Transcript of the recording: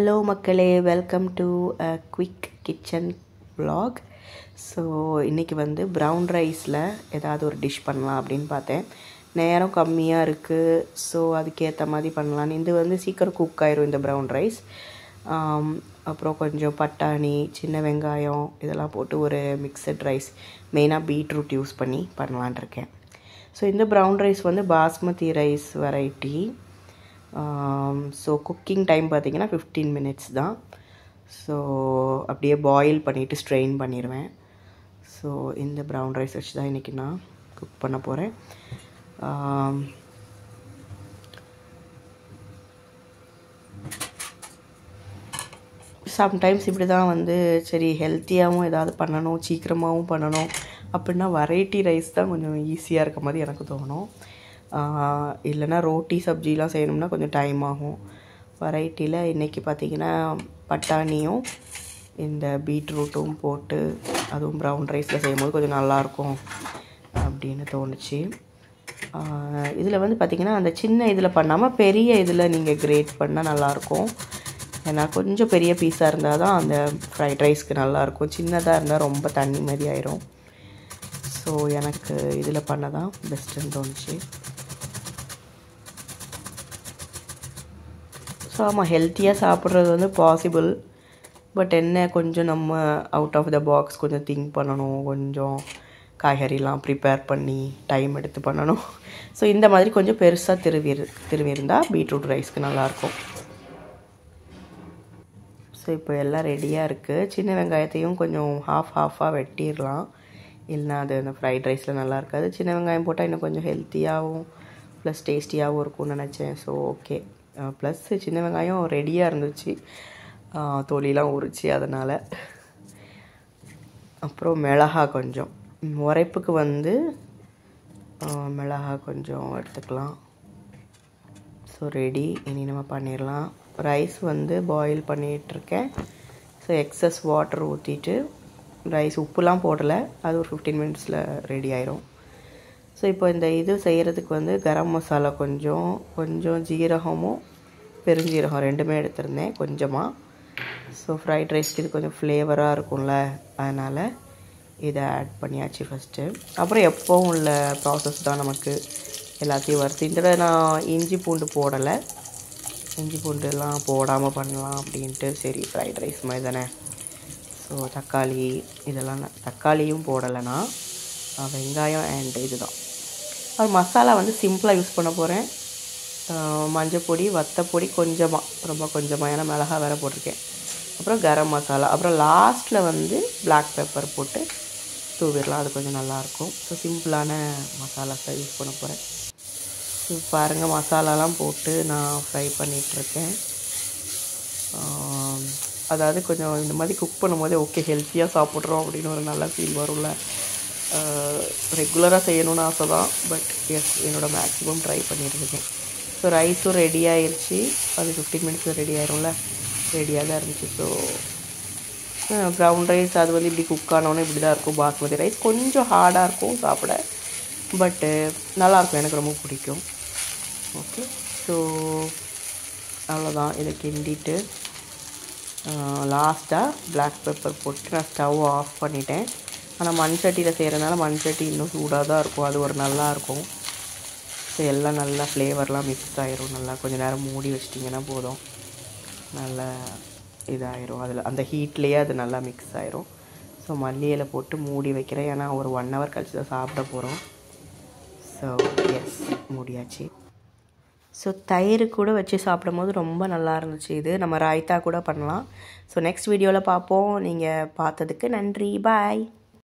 Hello மக்களே, welcome to a quick kitchen vlog. So இன்றைக்கி வந்து ப்ரௌன் ரைஸில் ஏதாவது ஒரு டிஷ் பண்ணலாம் அப்படின்னு பார்த்தேன். நேரம் கம்மியாக இருக்குது, ஸோ அதுக்கேற்ற மாதிரி பண்ணலான்னு. இது வந்து சீக்கிரம் குக் ஆயிரும் இந்த ப்ரௌன் ரைஸ். அப்புறம் கொஞ்சம் பட்டாணி, சின்ன வெங்காயம் இதெல்லாம் போட்டு ஒரு மிக்சட் ரைஸ், மெயினாக பீட்ரூட் யூஸ் பண்ணி பண்ணலான் இருக்கேன். ஸோ இந்த ப்ரௌன் ரைஸ் வந்து basmati rice variety. So cooking time பார்த்திங்கன்னா 15 minutes தான். ஸோ அப்படியே பாயில் பண்ணிவிட்டு ஸ்ட்ரெயின் பண்ணிடுவேன். ஸோ இந்த ப்ரௌன் ரைஸ் வச்சு தான் இன்றைக்கி நான் குக் பண்ண போகிறேன். சம்டைம்ஸ் இப்படி தான் வந்து சரி ஹெல்த்தியாகவும் ஏதாவது பண்ணணும், சீக்கிரமாகவும் பண்ணணும் அப்படின்னா வெரைட்டி ரைஸ் தான் கொஞ்சம் ஈஸியாக இருக்க மாதிரி எனக்கு தோணும். இல்லைனா ரோட்டி சப்ஜிலாம் செய்யணும்னா கொஞ்சம் டைம் ஆகும். வெரைட்டியில் இன்றைக்கி பார்த்திங்கன்னா பட்டாணியும் இந்த பீட்ரூட்டும் போட்டு அதுவும் ப்ரௌன் ரைஸில் செய்யும்போது கொஞ்சம் நல்லாயிருக்கும் அப்படின்னு தோணுச்சு. இதில் வந்து பார்த்திங்கன்னா அந்த சின்ன இதில் பண்ணாமல் பெரிய இதில் நீங்கள் கிரேட் பண்ணால் நல்லாயிருக்கும். ஏன்னா கொஞ்சம் பெரிய பீஸாக இருந்தால் தான் அந்த ஃப்ரைட் ரைஸ்க்கு நல்லாயிருக்கும். சின்னதாக இருந்தால் ரொம்ப தண்ணி மாதிரி ஆயிரும். ஸோ எனக்கு இதில் பண்ண தான் பெஸ்ட்டுன்னு தோணுச்சு. ஸோ ஆமாம், ஹெல்த்தியாக சாப்பிட்றது வந்து பாசிபிள். பட் என்ன கொஞ்சம் நம்ம அவுட் ஆஃப் த பாக்ஸ் கொஞ்சம் திங்க் பண்ணணும், கொஞ்சம் காய்கறிலாம் ப்ரிப்பேர் பண்ணி டைம் எடுத்து பண்ணணும். ஸோ இந்த மாதிரி கொஞ்சம் பெருசாக திருவிருந்தால் பீட்ரூட் ரைஸ்க்கு நல்லாயிருக்கும். ஸோ இப்போ எல்லாம் ரெடியாக இருக்குது. சின்ன வெங்காயத்தையும் கொஞ்சம் ஹாஃபாக வெட்டிடலாம், இல்லைனா அது அந்த ஃப்ரைட் ரைஸில் நல்லா இருக்காது. சின்ன வெங்காயம் போட்டால் இன்னும் கொஞ்சம் ஹெல்த்தியாகவும் ப்ளஸ் டேஸ்டியாகவும் இருக்கும்னு நினச்சேன். So okay. ப்ளஸ் சின்ன வெங்காயம் ரெடியாக இருந்துச்சு, தொலிலாம் உரிச்சு அதனால். அப்புறம் மிளகா கொஞ்சம் உரைப்புக்கு வந்து மிளகா கொஞ்சம் எடுத்துக்கலாம். So ready. இனி நம்ம பண்ணிடலாம். ரைஸ் வந்து பாயில் பண்ணிகிட்ருக்கேன். ஸோ எக்ஸஸ் வாட்டர் ஊற்றிட்டு ரைஸ் உப்புலாம் போடலை, அது ஒரு 15 minutesல ரெடி ஆயிரும். ஸோ இப்போ இந்த இது செய்கிறதுக்கு வந்து கரம் மசாலா கொஞ்சம் ஜீரகமும் பெருஞ்சீரகம் ரெண்டுமே எடுத்திருந்தேன் கொஞ்சமாக. ஸோ ஃப்ரைட் ரைஸ்க்கு இது கொஞ்சம் ஃப்ளேவராக இருக்கும்ல, அதனால் இதை ஆட் பண்ணியாச்சு ஃபஸ்ட்டு. அப்புறம் எப்போவும் உள்ள ப்ராசஸ் தான் நமக்கு எல்லாத்தையும் வறுத்து. இந்த தடவை நான் இஞ்சி பூண்டு போடலை, இஞ்சி பூண்டுலாம் போடாமல் பண்ணலாம் அப்படின்ட்டு. சரி ஃப்ரைட் ரைஸ் மாதிரி தானே. ஸோ தக்காளி இதெல்லாம் தக்காளியும் போடலைன்னா வெங்காயம் அண்ட் இதுதான். அது மசாலா வந்து சிம்பிளாக யூஸ் பண்ண போகிறேன். மஞ்சள் பொடி, வத்தப்பொடி கொஞ்சமாக, ரொம்ப கொஞ்சமாக, ஏன்னா மிளகா வேறு போட்டிருக்கேன். அப்புறம் கரம் மசாலா, அப்புறம் லாஸ்ட்டில் வந்து பிளாக் பெப்பர் போட்டு தூவிடலாம், அது கொஞ்சம் நல்லாயிருக்கும். ஸோ சிம்பிளான மசாலாஸை யூஸ் பண்ண போகிறேன். ஸோ பாருங்கள், மசாலாலாம் போட்டு நான் ஃப்ரை பண்ணிகிட்ருக்கேன். அதாவது கொஞ்சம் இந்த மாதிரி குக் பண்ணும்போதே ஓகே ஹெல்த்தியாக சாப்பிட்றோம் அப்படின்னு ஒரு நல்ல ஃபீல் வரும்ல. ரெகுலராக செய்யணும்னு ஆசை தான், பட் எஸ் என்னோடய மேக்ஸிமம் ட்ரை பண்ணிட்டுருக்கேன். ஸோ ரைஸும் ரெடி ஆயிடுச்சு, அது 15 minutesல ரெடி ஆயிரும்ல, ரெடியாக தான் இருந்துச்சு. ஸோ ப்ரௌன் ரைஸ் அது வந்து இப்படி குக் ஆனோன்னே இப்படி தான் இருக்கும். பாஸ்மதி ரைஸ் கொஞ்சம் ஹார்டாக இருக்கும் சாப்பிட, பட்டு நல்லாயிருக்கும், எனக்கு ரொம்ப பிடிக்கும். ஓகே, ஸோ அவ்வளோதான். இதை கிண்டிட்டு லாஸ்ட்டாக பிளாக் பெப்பர் போட்டு நான் ஸ்டவ் ஆஃப் பண்ணிட்டேன். ஆனால் மண் சட்டியில் செய்கிறதுனால மண் சட்டி இன்னும் சூடாக தான் இருக்கும், அது ஒரு நல்லாயிருக்கும். ஸோ எல்லாம் நல்லா ஃப்ளேவர்லாம் மிக்ஸ் ஆகிரும். நல்லா கொஞ்சம் நேரம் மூடி வச்சிட்டிங்கன்னா போதும், நல்லா இதாகிரும். அதில் அந்த ஹீட்லேயே அது நல்லா மிக்ஸ் ஆகிரும். ஸோ மல்லி இலை போட்டு மூடி வைக்கிறேன், ஏன்னா ஒரு 1 hour கழிச்சு தான் சாப்பிட போகிறோம். So S, மூடியாச்சு. ஸோ தயிர் கூட வச்சு சாப்பிடும் போது ரொம்ப நல்லா இருந்துச்சு. இது நம்ம ராய்த்தா கூட பண்ணலாம். ஸோ நெக்ஸ்ட் வீடியோவில் பார்ப்போம். நீங்கள் பார்த்ததுக்கு நன்றி. பாய்.